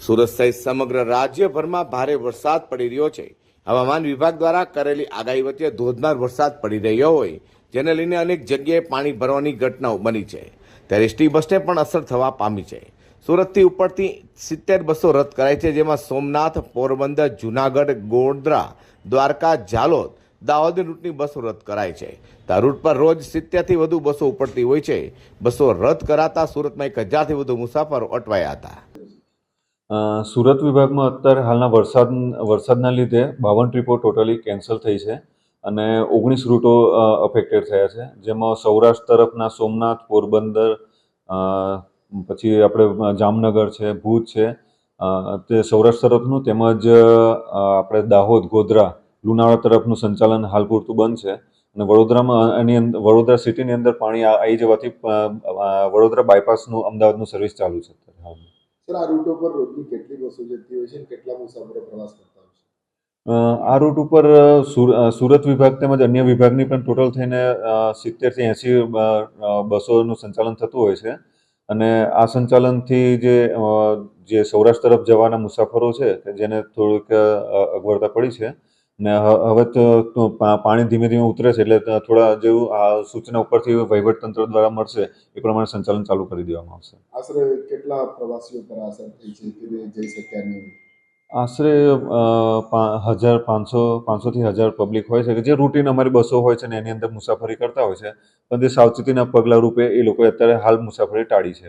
સુરત સહિત સમગ્ર રાજ્યભરમાં ભારે વરસાદ પડી રહ્યો છે। હવામાન વિભાગ દ્વારા કરેલી આગાહી વચ્ચે ધોધમાર વરસાદ પડી રહ્યો હોય જેને લઈને અનેક જગ્યાએ પાણી ભરવાની ઘટનાઓ બની છે, ત્યારે એસટી બસને પણ અસર થવા પામી છે। સુરતથી ઉપડતી 70 બસો રદ કરાઈ છે, જેમાં સોમનાથ, પોરબંદર, જુનાગઢ, ગોધરા, દ્વારકા, ઝાલોદ, દાહોદ રૂટની બસો રદ કરાઈ છે। આ રૂટ પર રોજ 70 થી વધુ બસો ઉપડતી હોય છે। બસો રદ કરાતા સુરતમાં 1000 થી વધુ મુસાફરો અટવાયા હતા। સુરત વિભાગમાં અત્યારે હાલના વરસાદના લીધે 52 ટ્રીપો ટોટલી કેન્સલ થઈ છે અને 19 રૂટો અફેક્ટેડ થયા છે, જેમાં સૌરાષ્ટ્ર તરફના સોમનાથ, પોરબંદર, પછી આપણે જામનગર છે, ભુજ છે, તે સૌરાષ્ટ્ર તરફનું, તેમજ આપણે દાહોદ, ગોધરા, લુણાવાડા તરફનું સંચાલન હાલ પૂરતું બંધ છે અને વડોદરા સિટીની અંદર પાણી આવી જવાથી વડોદરા બાયપાસનું અમદાવાદનું સર્વિસ ચાલુ છે હાલમાં। સર, આ રૂટો પર રોજની કેટલી બસો જતી હોય છે અને કેટલા મુસાફરો પ્રવાસ કરતા હોય છે? આ રૂટ ઉપર સુરત વિભાગ તેમજ અન્ય વિભાગની પણ ટોટલ થઈને 70 થી 80 બસોનું સંચાલન થતું હોય છે અને આ સંચાલનથી જે સૌરાષ્ટ્ર તરફ જવાના મુસાફરો છે કે જેને થોડીક અગવડતા પડી છે ને હવે તો પાણી ધીમે ધીમે ઉતરે છે, એટલે થોડા જેવું આ સૂચના ઉપરથી વહીવટતંત્ર દ્વારા મળશે એ પ્રમાણે સંચાલન ચાલુ કરી દેવામાં આવશે। આશરે કેટલા પ્રવાસીઓ પર અસર થઈ છે કે જઈ શક્યા નહીં? આશરે 500 થી 1000 પબ્લિક હોય છે કે જે રૂટીન અમારી બસો હોય છે ને એની અંદર મુસાફરી કરતા હોય છે, પણ જે સાવચેતીના પગલા રૂપે એ લોકોએ અત્યારે હાલ મુસાફરી ટાળી છે।